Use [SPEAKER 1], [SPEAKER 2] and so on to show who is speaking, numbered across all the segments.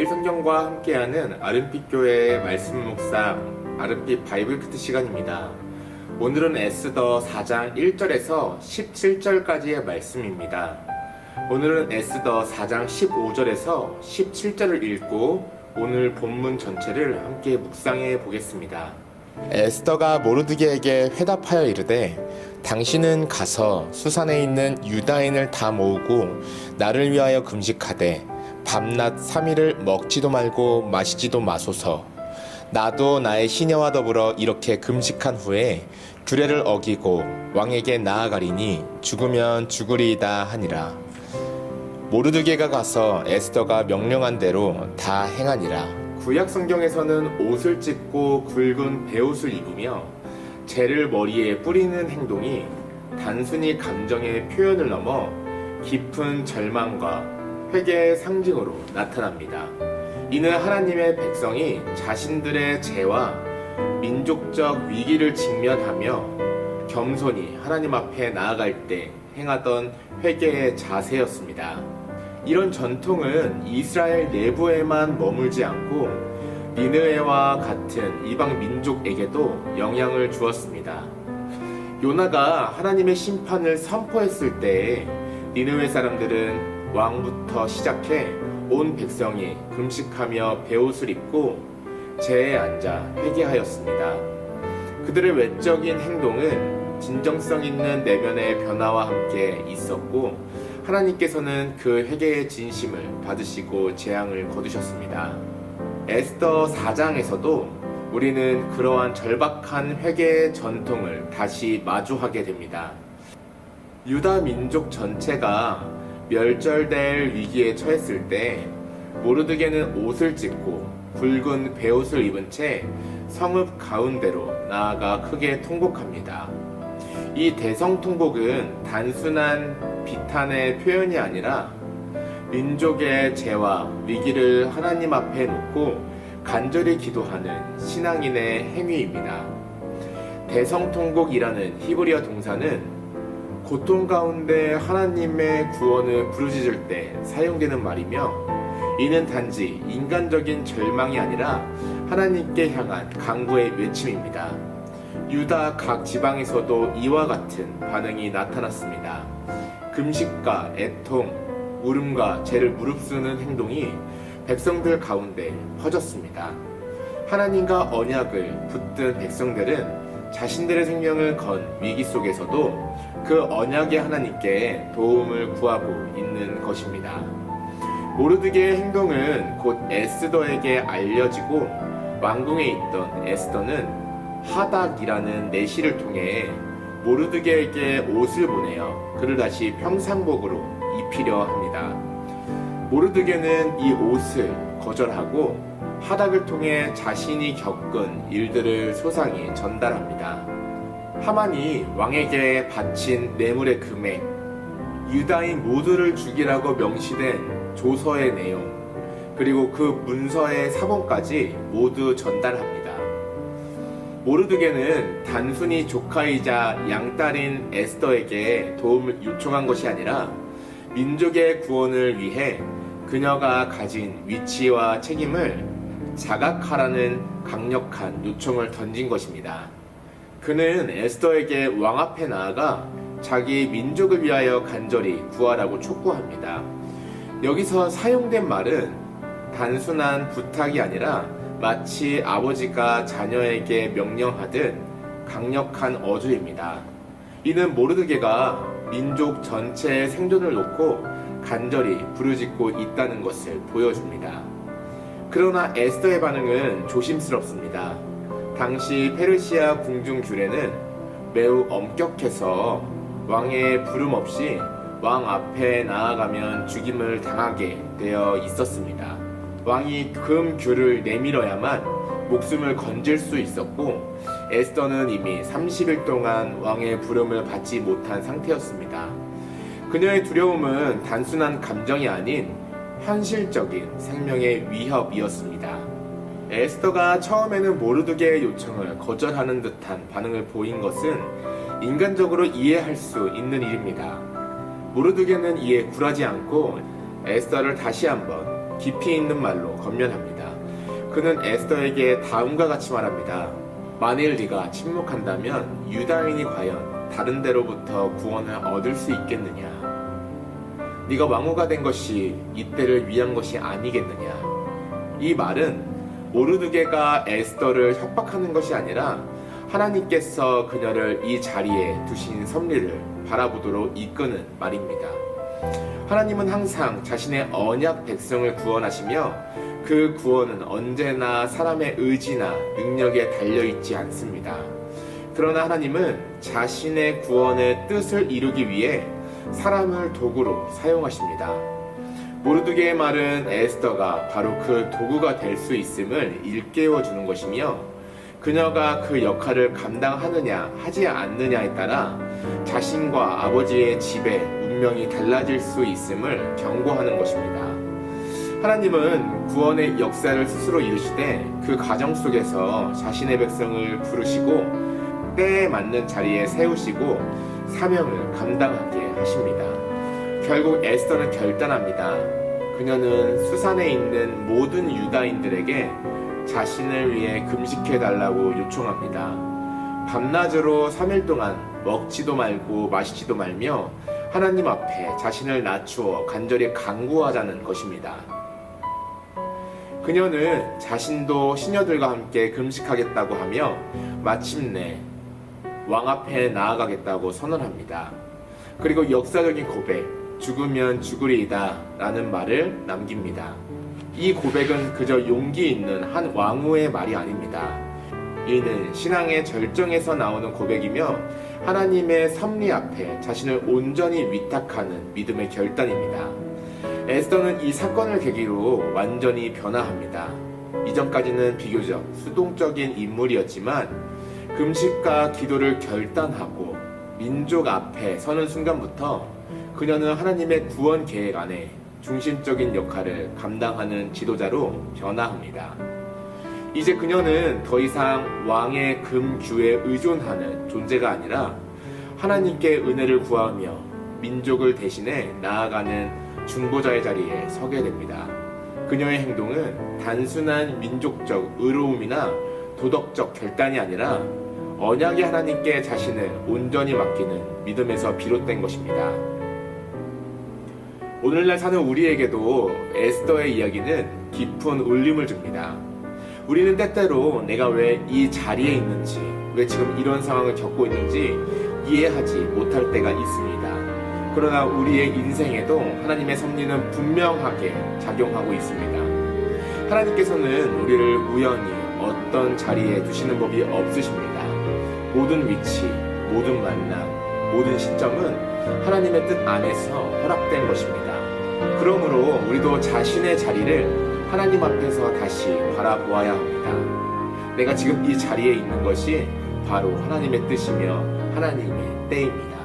[SPEAKER 1] 매일 성경과 함께하는 아름빛 교회의 말씀 묵상 아름빛 바이블 큐트 시간입니다. 오늘은 에스더 4장 1절에서 17절까지의 말씀입니다. 오늘은 에스더 4장 15절에서 17절을 읽고 오늘 본문 전체를 함께 묵상해 보겠습니다. 에스더가 모르드게에게 회답하여 이르되 당신은 가서 수산에 있는 유다인을 다 모으고 나를 위하여 금식하되 밤낮 3일을 먹지도 말고 마시지도 마소서. 나도 나의 시녀와 더불어 이렇게 금식한 후에 규례를 어기고 왕에게 나아가리니 죽으면 죽으리이다 하니라. 모르드게가 가서 에스더가 명령한 대로 다 행하니라. 구약 성경에서는 옷을 찢고 굵은 베옷을 입으며 재를 머리에 뿌리는 행동이 단순히 감정의 표현을 넘어 깊은 절망과 회개의 상징으로 나타납니다. 이는 하나님의 백성이 자신들의 죄와 민족적 위기를 직면하며 겸손히 하나님 앞에 나아갈 때 행하던 회개의 자세였습니다. 이런 전통은 이스라엘 내부에만 머물지 않고 니느웨와 같은 이방 민족에게도 영향을 주었습니다. 요나가 하나님의 심판을 선포했을 때 니느웨 사람들은 왕부터 시작해 온 백성이 금식하며 베옷을 입고 재에 앉아 회개하였습니다. 그들의 외적인 행동은 진정성 있는 내면의 변화와 함께 있었고 하나님께서는 그 회개의 진심을 받으시고 재앙을 거두셨습니다. 에스더 4장에서도 우리는 그러한 절박한 회개의 전통을 다시 마주하게 됩니다. 유다 민족 전체가 멸절될 위기에 처했을 때 모르드게는 옷을 찢고 굵은 베옷을 입은 채 성읍 가운데로 나아가 크게 통곡합니다. 이 대성통곡은 단순한 비탄의 표현이 아니라 민족의 죄와 위기를 하나님 앞에 놓고 간절히 기도하는 신앙인의 행위입니다. 대성통곡이라는 히브리어 동사는 고통 가운데 하나님의 구원을 부르짖을 때 사용되는 말이며 이는 단지 인간적인 절망이 아니라 하나님께 향한 간구의 외침입니다. 유다 각 지방에서도 이와 같은 반응이 나타났습니다. 금식과 애통, 울음과 죄를 무릅쓰는 행동이 백성들 가운데 퍼졌습니다. 하나님과 언약을 붙든 백성들은 자신들의 생명을 건 위기 속에서도 그 언약의 하나님께 도움을 구하고 있는 것입니다. 모르드게의 행동은 곧 에스더에게 알려지고 왕궁에 있던 에스더는 하닥이라는 내시를 통해 모르드게에게 옷을 보내어 그를 다시 평상복으로 입히려 합니다. 모르드게는 이 옷을 거절하고 하닥을 통해 자신이 겪은 일들을 소상히 전달합니다. 하만이 왕에게 바친 뇌물의 금액, 유다인 모두를 죽이라고 명시된 조서의 내용, 그리고 그 문서의 사본까지 모두 전달합니다. 모르드게는 단순히 조카이자 양딸인 에스더에게 도움을 요청한 것이 아니라 민족의 구원을 위해 그녀가 가진 위치와 책임을 자각하라는 강력한 요청을 던진 것입니다. 그는 에스더에게 왕 앞에 나아가 자기 민족을 위하여 간절히 구하라고 촉구합니다. 여기서 사용된 말은 단순한 부탁이 아니라 마치 아버지가 자녀에게 명령하듯 강력한 어조입니다. 이는 모르드게가 민족 전체의 생존을 놓고 간절히 부르짖고 있다는 것을 보여줍니다. 그러나 에스더의 반응은 조심스럽습니다. 당시 페르시아 궁중 규례는 매우 엄격해서 왕의 부름 없이 왕 앞에 나아가면 죽임을 당하게 되어 있었습니다. 왕이 금규를 내밀어야만 목숨을 건질 수 있었고 에스더는 이미 30일 동안 왕의 부름을 받지 못한 상태였습니다. 그녀의 두려움은 단순한 감정이 아닌 현실적인 생명의 위협이었습니다. 에스더가 처음에는 모르드게의 요청을 거절하는 듯한 반응을 보인 것은 인간적으로 이해할 수 있는 일입니다. 모르드게는 이에 굴하지 않고 에스더를 다시 한번 깊이 있는 말로 건면합니다. 그는 에스더에게 다음과 같이 말합니다. 만일 네가 침묵한다면 유다인이 과연 다른 데로부터 구원을 얻을 수 있겠느냐? 네가 왕후가 된 것이 이때를 위한 것이 아니겠느냐? 이 말은 모르드게가 에스더를 협박하는 것이 아니라 하나님께서 그녀를 이 자리에 두신 섭리를 바라보도록 이끄는 말입니다. 하나님은 항상 자신의 언약 백성을 구원하시며 그 구원은 언제나 사람의 의지나 능력에 달려있지 않습니다. 그러나 하나님은 자신의 구원의 뜻을 이루기 위해 사람을 도구로 사용하십니다. 모르드게의 말은 에스더가 바로 그 도구가 될 수 있음을 일깨워 주는 것이며 그녀가 그 역할을 감당하느냐 하지 않느냐에 따라 자신과 아버지의 집의 운명이 달라질 수 있음을 경고하는 것입니다. 하나님은 구원의 역사를 스스로 이루시되 그 과정 속에서 자신의 백성을 부르시고 때에 맞는 자리에 세우시고 사명을 감당하게 하십니다. 결국 에스더는 결단합니다. 그녀는 수산에 있는 모든 유다인들에게 자신을 위해 금식해달라고 요청합니다. 밤낮으로 3일 동안 먹지도 말고 마시지도 말며 하나님 앞에 자신을 낮추어 간절히 간구하자는 것입니다. 그녀는 자신도 시녀들과 함께 금식하겠다고 하며 마침내 왕 앞에 나아가겠다고 선언합니다. 그리고 역사적인 고백, 죽으면 죽으리이다 라는 말을 남깁니다. 이 고백은 그저 용기 있는 한 왕후의 말이 아닙니다. 이는 신앙의 절정에서 나오는 고백이며 하나님의 섭리 앞에 자신을 온전히 위탁하는 믿음의 결단입니다. 에스더는 이 사건을 계기로 완전히 변화합니다. 이전까지는 비교적 수동적인 인물이었지만 금식과 기도를 결단하고 민족 앞에 서는 순간부터 그녀는 하나님의 구원 계획 안에 중심적인 역할을 감당하는 지도자로 변화합니다. 이제 그녀는 더 이상 왕의 금규에 의존하는 존재가 아니라 하나님께 은혜를 구하며 민족을 대신해 나아가는 중보자의 자리에 서게 됩니다. 그녀의 행동은 단순한 민족적 의로움이나 도덕적 결단이 아니라 언약의 하나님께 자신을 온전히 맡기는 믿음에서 비롯된 것입니다. 오늘날 사는 우리에게도 에스더의 이야기는 깊은 울림을 줍니다. 우리는 때때로 내가 왜 이 자리에 있는지, 왜 지금 이런 상황을 겪고 있는지 이해하지 못할 때가 있습니다. 그러나 우리의 인생에도 하나님의 섭리는 분명하게 작용하고 있습니다. 하나님께서는 우리를 우연히 어떤 자리에 두시는 법이 없으십니다. 모든 위치, 모든 만남, 모든 시점은 하나님의 뜻 안에서 허락된 것입니다. 그러므로 우리도 자신의 자리를 하나님 앞에서 다시 바라보아야 합니다. 내가 지금 이 자리에 있는 것이 바로 하나님의 뜻이며 하나님의 때입니다.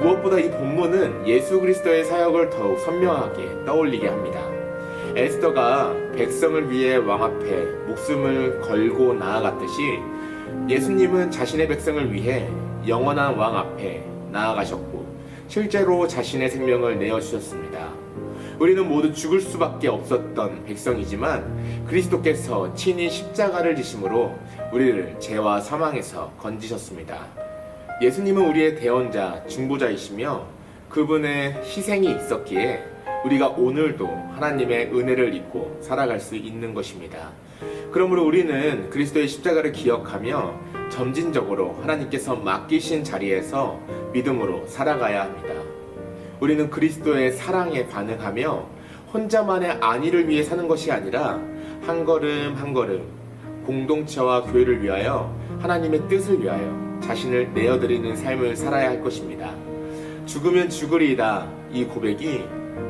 [SPEAKER 1] 무엇보다 이 본문은 예수 그리스도의 사역을 더욱 선명하게 떠올리게 합니다. 에스더가 백성을 위해 왕 앞에 목숨을 걸고 나아갔듯이 예수님은 자신의 백성을 위해 영원한 왕 앞에 나아가셨고 실제로 자신의 생명을 내어주셨습니다. 우리는 모두 죽을 수밖에 없었던 백성이지만 그리스도께서 친히 십자가를 지심으로 우리를 죄와 사망에서 건지셨습니다. 예수님은 우리의 대언자, 중보자이시며 그분의 희생이 있었기에 우리가 오늘도 하나님의 은혜를 입고 살아갈 수 있는 것입니다. 그러므로 우리는 그리스도의 십자가를 기억하며 점진적으로 하나님께서 맡기신 자리에서 믿음으로 살아가야 합니다. 우리는 그리스도의 사랑에 반응하며 혼자만의 안위를 위해 사는 것이 아니라 한 걸음 한 걸음 공동체와 교회를 위하여 하나님의 뜻을 위하여 자신을 내어드리는 삶을 살아야 할 것입니다. 죽으면 죽으리이다 이 고백이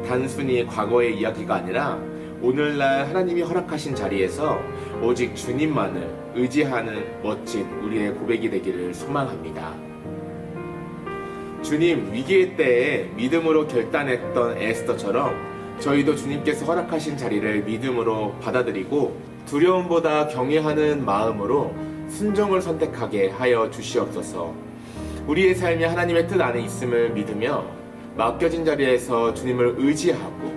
[SPEAKER 1] 단순히 과거의 이야기가 아니라 오늘날 하나님이 허락하신 자리에서 오직 주님만을 의지하는 멋진 우리의 고백이 되기를 소망합니다. 주님 위기의 때에 믿음으로 결단했던 에스더처럼 저희도 주님께서 허락하신 자리를 믿음으로 받아들이고 두려움보다 경외하는 마음으로 순종을 선택하게 하여 주시옵소서. 우리의 삶이 하나님의 뜻 안에 있음을 믿으며 맡겨진 자리에서 주님을 의지하고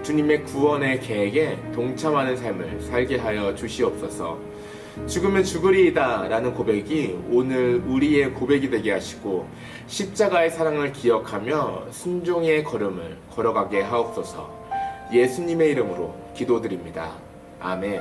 [SPEAKER 1] 주님의 구원의 계획에 동참하는 삶을 살게 하여 주시옵소서. 죽으면 죽으리이다 라는 고백이 오늘 우리의 고백이 되게 하시고 십자가의 사랑을 기억하며 순종의 걸음을 걸어가게 하옵소서. 예수님의 이름으로 기도드립니다. 아멘.